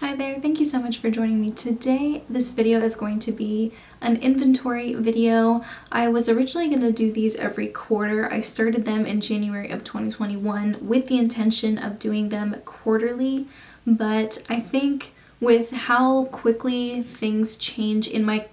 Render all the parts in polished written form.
Hi there, thank you so much for joining me today. This video is going to be an inventory video. I was originally going to do these every quarter. I started them in January of 2021 with the intention of doing them quarterly, but I think with how quickly things change in my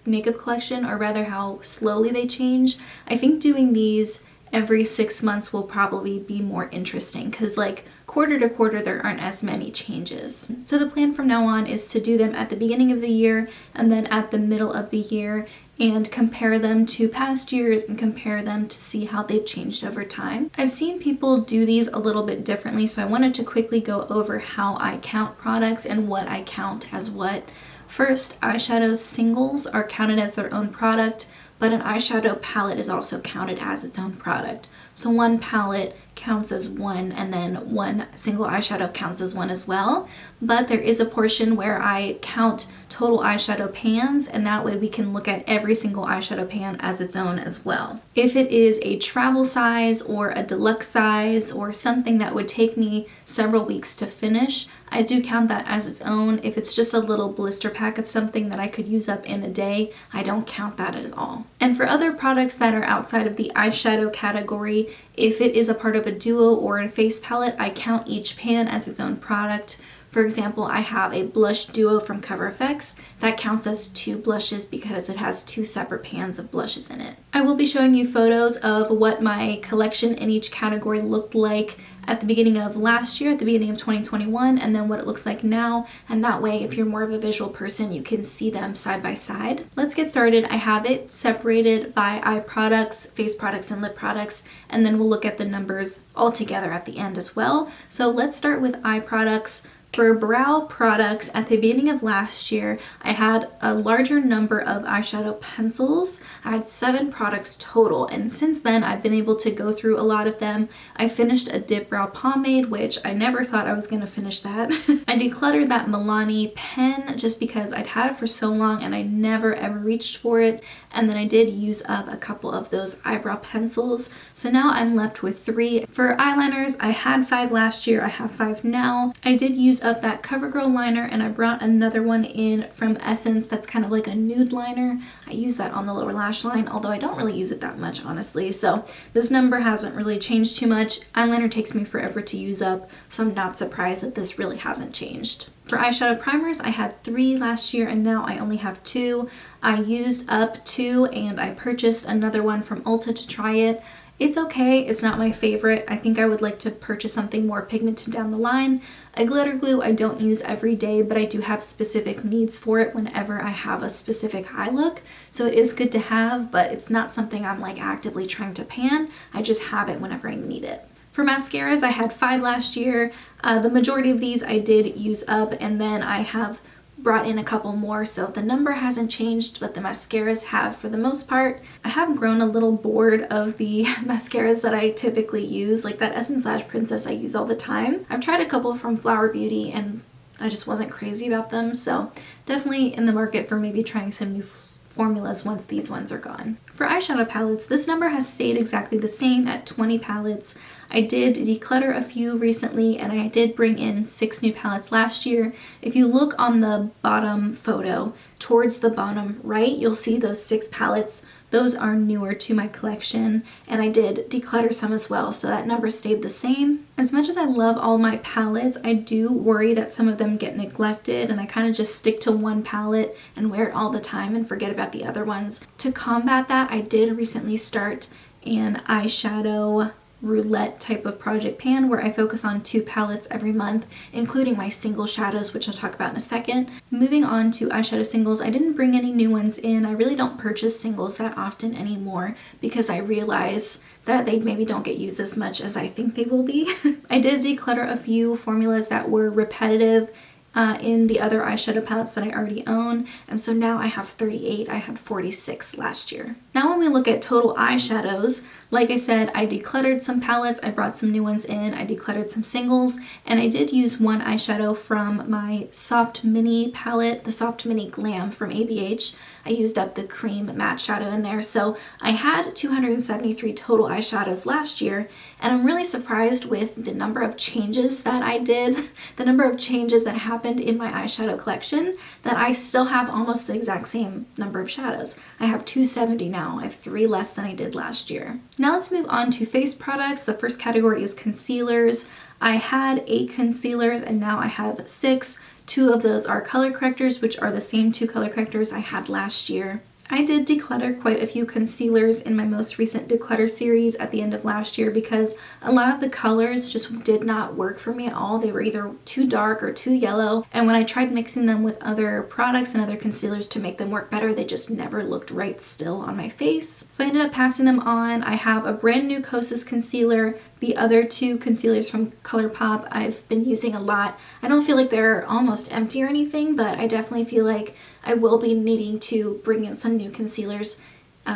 makeup collection, or rather how slowly they change, I think doing these every 6 months will probably be more interesting because like quarter to quarter there aren't as many changes. So the plan from now on is to do them at the beginning of the year and then at the middle of the year and compare them to past years and compare them to see how they've changed over time. I've seen people do these a little bit differently, so I wanted to quickly go over how I count products and what I count as what. First, eyeshadow singles are counted as their own product, but an eyeshadow palette is also counted as its own product. So one palette counts as one, and then one single eyeshadow counts as one as well. But there is a portion where I count total eyeshadow pans, and that way we can look at every single eyeshadow pan as its own as well. If it is a travel size or a deluxe size or something that would take me several weeks to finish, I do count that as its own. If it's just a little blister pack of something that I could use up in a day, I don't count that at all. And for other products that are outside of the eyeshadow category, if it is a part of a duo or a face palette, I count each pan as its own product. For example, I have a blush duo from Cover FX that counts as 2 blushes because it has 2 separate pans of blushes in it. I will be showing you photos of what my collection in each category looked like at the beginning of last year, at the beginning of 2021, and then what it looks like now. And that way, if you're more of a visual person, you can see them side by side. Let's get started. I have it separated by eye products, face products, and lip products, and then we'll look at the numbers all together at the end as well. So let's start with eye products. For brow products, at the beginning of last year, I had a larger number of eyeshadow pencils. I had 7 products total, and since then I've been able to go through a lot of them. I finished a dip brow pomade, which I never thought I was going to finish that. I decluttered that Milani pen just because I'd had it for so long and I never ever reached for it, and then I did use up a couple of those eyebrow pencils. So now I'm left with 3. For eyeliners, I had 5 last year, I have 5 now. I did use up that CoverGirl liner, and I brought another one in from Essence that's kind of like a nude liner. I use that on the lower lash line, although I don't really use it that much, honestly. So this number hasn't really changed too much. Eyeliner takes me forever to use up, so I'm not surprised that this really hasn't changed. For eyeshadow primers, I had 3 last year and now I only have 2. I used up 2 and I purchased another one from Ulta to try it. It's okay, it's not my favorite. I think I would like to purchase something more pigmented down the line. A glitter glue I don't use every day, but I do have specific needs for it whenever I have a specific eye look. So it is good to have, but it's not something I'm like actively trying to pan. I just have it whenever I need it. For mascaras, I had 5 last year. The majority of these I did use up, and then I have brought in a couple more, so the number hasn't changed, but the mascaras have for the most part. I have grown a little bored of the mascaras that I typically use, like that Essence Lash Princess I use all the time. I've tried a couple from Flower Beauty and I just wasn't crazy about them, so definitely in the market for maybe trying some new formulas once these ones are gone. For eyeshadow palettes, this number has stayed exactly the same at 20 palettes. I did declutter a few recently, and I did bring in 6 new palettes last year. If you look on the bottom photo, towards the bottom right, you'll see those 6 palettes. Those are newer to my collection, and I did declutter some as well, so that number stayed the same. As much as I love all my palettes, I do worry that some of them get neglected, and I kind of just stick to one palette and wear it all the time and forget about the other ones. To combat that, I did recently start an eyeshadow roulette type of project pan where I focus on 2 palettes every month, including my single shadows, which I'll talk about in a second. Moving on to eyeshadow singles, I didn't bring any new ones in. I really don't purchase singles that often anymore because I realize that they maybe don't get used as much as I think they will be. I did declutter a few formulas that were repetitive in the other eyeshadow palettes that I already own, and so now I have 38. I had 46 last year. Now when we look at total eyeshadows, Like I said, I decluttered some palettes, I brought some new ones in, I decluttered some singles, and I did use one eyeshadow from my Soft Mini palette, the Soft Mini Glam from ABH. I used up the cream matte shadow in there. So I had 273 total eyeshadows last year, and I'm really surprised with the number of changes that I did, the number of changes that happened in my eyeshadow collection, that I still have almost the exact same number of shadows. I have 270 now. I have 3 less than I did last year. Now let's move on to face products. The first category is concealers. I had 8 concealers and now I have 6. 2 of those are color correctors, which are the same 2 color correctors I had last year. I did declutter quite a few concealers in my most recent declutter series at the end of last year because a lot of the colors just did not work for me at all. They were either too dark or too yellow, and when I tried mixing them with other products and other concealers to make them work better, they just never looked right still on my face. So I ended up passing them on. I have a brand new Kosas concealer. The other 2 concealers from ColourPop I've been using a lot. I don't feel like they're almost empty or anything, but I definitely feel like I will be needing to bring in some new concealers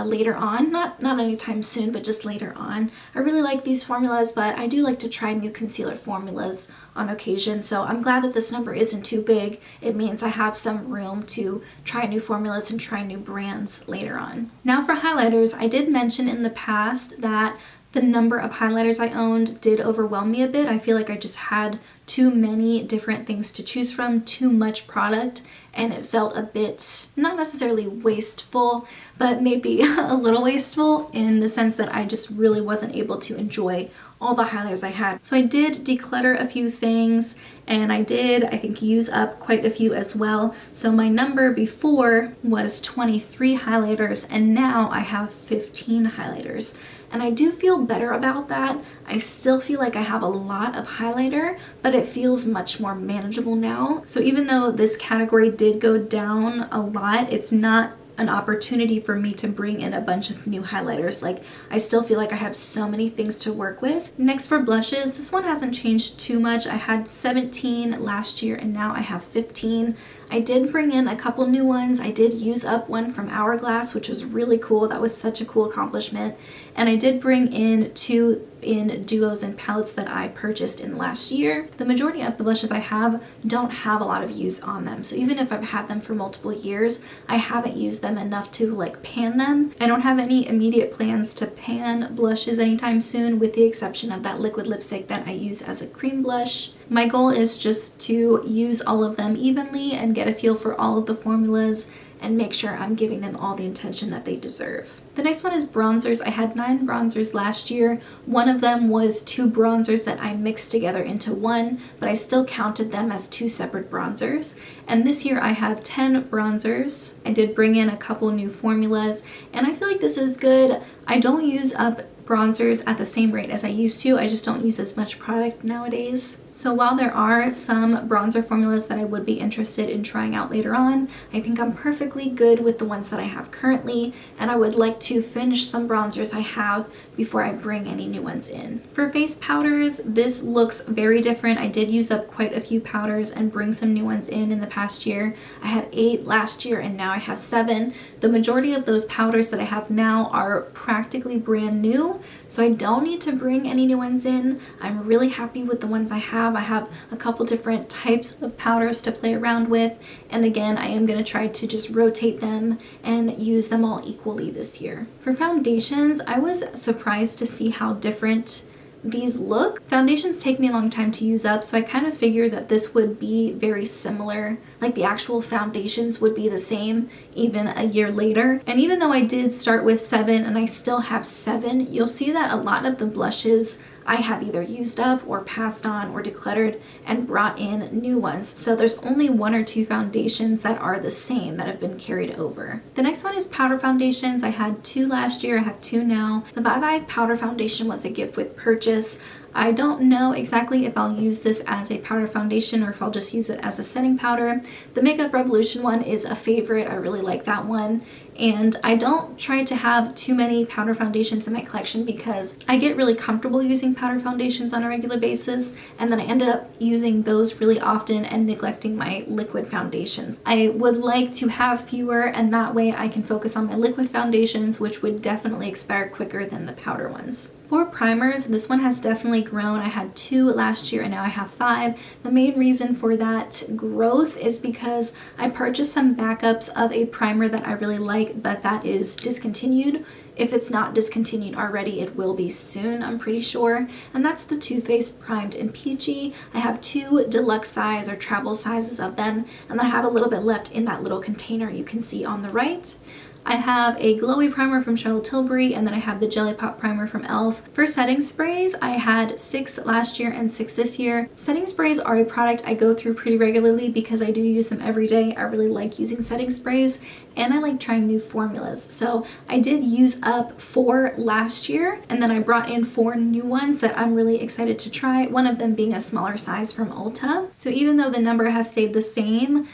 later on. Not anytime soon, but just later on. I really like these formulas, but I do like to try new concealer formulas on occasion, so I'm glad that this number isn't too big. It means I have some room to try new formulas and try new brands later on. Now for highlighters, I did mention in the past that the number of highlighters I owned did overwhelm me a bit. I feel like I just had too many different things to choose from, too much product, and it felt a bit, not necessarily wasteful, but maybe a little wasteful in the sense that I just really wasn't able to enjoy all the highlighters I had. So I did declutter a few things, and I did, I think, use up quite a few as well. So my number before was 23 highlighters, and now I have 15 highlighters. And I do feel better about that. I still feel like I have a lot of highlighter, but it feels much more manageable now. So even though this category did go down a lot, it's not an opportunity for me to bring in a bunch of new highlighters. Like, I still feel like I have so many things to work with. Next for blushes, this one hasn't changed too much. I had 17 last year and now I have 15. I did bring in a couple new ones. I did use up one from Hourglass, which was really cool. That was such a cool accomplishment. And I did bring in 2 in duos and palettes that I purchased in the last year. The majority of the blushes I have don't have a lot of use on them. So even if I've had them for multiple years, I haven't used them enough to like pan them. I don't have any immediate plans to pan blushes anytime soon, with the exception of that liquid lipstick that I use as a cream blush. My goal is just to use all of them evenly and get a feel for all of the formulas and make sure I'm giving them all the attention that they deserve. The next one is bronzers. I had 9 bronzers last year. One of them was 2 bronzers that I mixed together into one, but I still counted them as 2 separate bronzers. And this year I have 10 bronzers. I did bring in a couple new formulas, and I feel like this is good. I don't use up bronzers at the same rate as I used to. I just don't use as much product nowadays. So while there are some bronzer formulas that I would be interested in trying out later on, I think I'm perfectly good with the ones that I have currently, and I would like to finish some bronzers I have before I bring any new ones in. For face powders, this looks very different. I did use up quite a few powders and bring some new ones in the past year. I had 8 last year and now I have 7. The majority of those powders that I have now are practically brand new, so I don't need to bring any new ones in. I'm really happy with the ones I have. I have a couple different types of powders to play around with, and again, I am going to try to just rotate them and use them all equally this year. For foundations, I was surprised to see how different these look. Foundations take me a long time to use up, so I kind of figured that this would be very similar, like the actual foundations would be the same even a year later. And even though I did start with 7 and I still have 7, you'll see that a lot of the blushes I have either used up or passed on or decluttered and brought in new ones. So there's only 1 or 2 foundations that are the same that have been carried over. The next one is powder foundations. I had 2 last year, I have 2 now. The Bye Bye powder foundation was a gift with purchase. I don't know exactly if I'll use this as a powder foundation or if I'll just use it as a setting powder. The Makeup Revolution one is a favorite. I really like that one. And I don't try to have too many powder foundations in my collection because I get really comfortable using powder foundations on a regular basis, and then I end up using those really often and neglecting my liquid foundations. I would like to have fewer, and that way I can focus on my liquid foundations, which would definitely expire quicker than the powder ones. For primers, this one has definitely grown. I had 2 last year and now I have 5. The main reason for that growth is because I purchased some backups of a primer that I really like, but that is discontinued. If it's not discontinued already, it will be soon, I'm pretty sure. And that's the Too Faced Primed in Peachy. I have 2 deluxe size or travel sizes of them, and then I have a little bit left in that little container you can see on the right. I have a glowy primer from Charlotte Tilbury, and then I have the Jelly Pop primer from e.l.f. For setting sprays, I had 6 last year and 6 this year. Setting sprays are a product I go through pretty regularly because I do use them every day. I really like using setting sprays, and I like trying new formulas. So I did use up 4 last year, and then I brought in 4 new ones that I'm really excited to try, one of them being a smaller size from Ulta. So even though the number has stayed the same,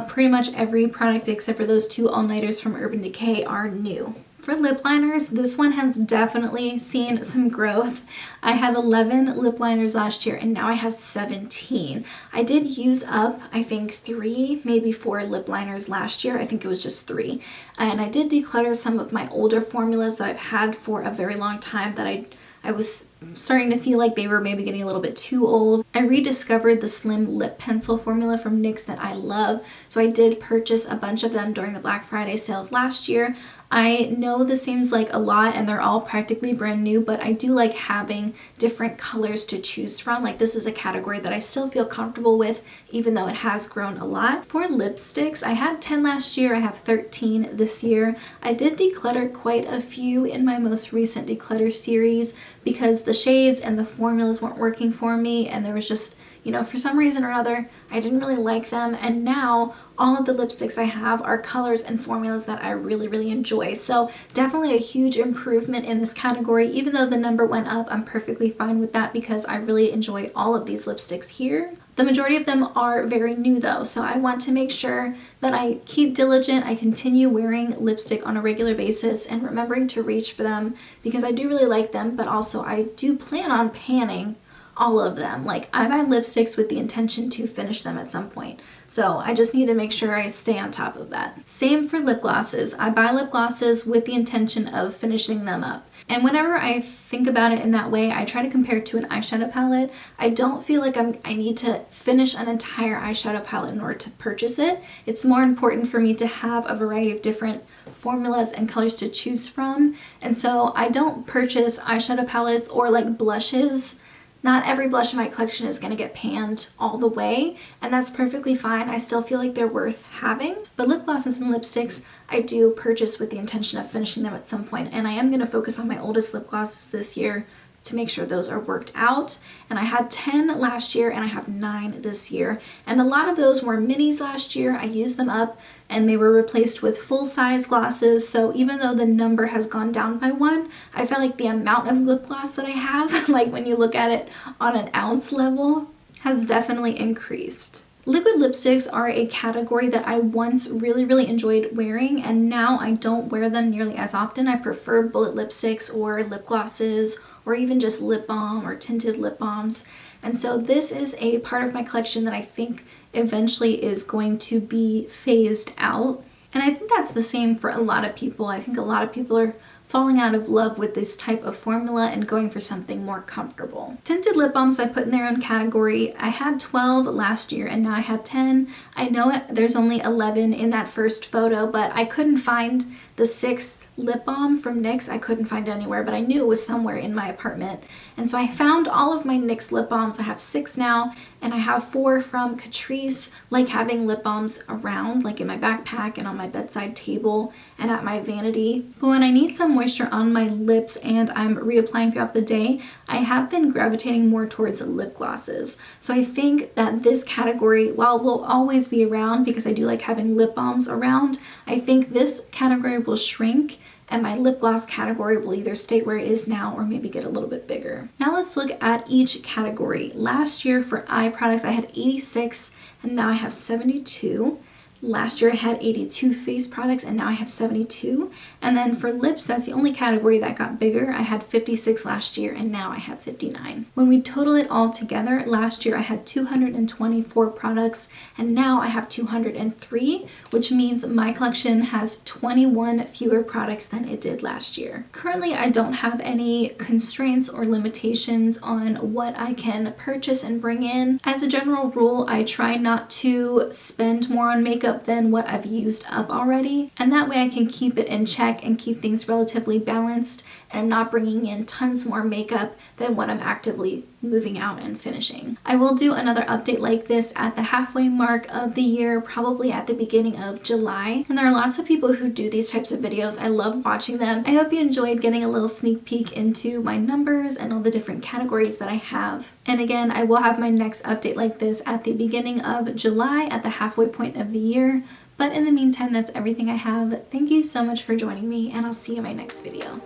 pretty much every product except for those 2 all-nighters from Urban Decay are new. For lip liners, this one has definitely seen some growth. I had 11 lip liners last year and now I have 17. I did use up, I think 3, maybe 4 lip liners last year. I think it was just 3. And I did declutter some of my older formulas that I've had for a very long time that I was starting to feel like they were maybe getting a little bit too old. I rediscovered the Slim Lip Pencil formula from NYX that I love, so I did purchase a bunch of them during the Black Friday sales last year. I know this seems like a lot and they're all practically brand new, but I do like having different colors to choose from. Like, this is a category that I still feel comfortable with even though it has grown a lot. For lipsticks, I had 10 last year, I have 13 this year. I did declutter quite a few in my most recent declutter series because the shades and the formulas weren't working for me, and there was just, you know, for some reason or another, I didn't really like them. And now all of the lipsticks I have are colors and formulas that I really, really enjoy. So definitely a huge improvement in this category. Even though the number went up, I'm perfectly fine with that because I really enjoy all of these lipsticks here. The majority of them are very new though, so I want to make sure that I keep diligent, I continue wearing lipstick on a regular basis and remembering to reach for them because I do really like them, but also I do plan on panning all of them. Like, I buy lipsticks with the intention to finish them at some point. So I just need to make sure I stay on top of that. Same for lip glosses. I buy lip glosses with the intention of finishing them up. And whenever I think about it in that way, I try to compare it to an eyeshadow palette. I don't feel like I need to finish an entire eyeshadow palette in order to purchase it. It's more important for me to have a variety of different formulas and colors to choose from. And so I don't purchase eyeshadow palettes or like blushes. Not every blush in my collection is going to get panned all the way, and that's perfectly fine. I still feel like they're worth having. But lip glosses and lipsticks, I do purchase with the intention of finishing them at some point, and I am going to focus on my oldest lip glosses this year to make sure those are worked out. And I had 10 last year and I have 9 this year. And a lot of those were minis last year. I used them up and they were replaced with full-size glosses. So even though the number has gone down by 1, I felt like the amount of lip gloss that I have, like when you look at it on an ounce level, has definitely increased. Liquid lipsticks are a category that I once really, really enjoyed wearing, and now I don't wear them nearly as often. I prefer bullet lipsticks or lip glosses or even just lip balm or tinted lip balms. And so this is a part of my collection that I think eventually is going to be phased out. And I think that's the same for a lot of people. I think a lot of people are falling out of love with this type of formula and going for something more comfortable. Tinted lip balms I put in their own category. I had 12 last year and now I have 10. I know there's only 11 in that first photo, but I couldn't find the 6th lip balm from NYX. I couldn't find it anywhere, but I knew it was somewhere in my apartment. And so I found all of my NYX lip balms. I have 6 now, and I have 4 from Catrice. Like having lip balms around, like in my backpack and on my bedside table and at my vanity. But when I need some moisture on my lips and I'm reapplying throughout the day, I have been gravitating more towards lip glosses. So I think that this category, while will always be around because I do like having lip balms around, I think this category will shrink and my lip gloss category will either stay where it is now or maybe get a little bit bigger. Now let's look at each category. Last year for eye products I had 86 and now I have 72. Last year I had 82 face products and now I have 72. And then for lips, that's the only category that got bigger. I had 56 last year and now I have 59. When we total it all together, last year I had 224 products and now I have 203, which means my collection has 21 fewer products than it did last year. Currently, I don't have any constraints or limitations on what I can purchase and bring in. As a general rule, I try not to spend more on makeup than what I've used up already, and that way I can keep it in check and keep things relatively balanced, and I'm not bringing in tons more makeup than what I'm actively moving out and finishing. I will do another update like this at the halfway mark of the year, probably at the beginning of July, and there are lots of people who do these types of videos. I love watching them. I hope you enjoyed getting a little sneak peek into my numbers and all the different categories that I have. And again, I will have my next update like this at the beginning of July, at the halfway point of the year. But in the meantime, that's everything I have. Thank you so much for joining me, and I'll see you in my next video.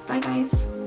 Bye guys.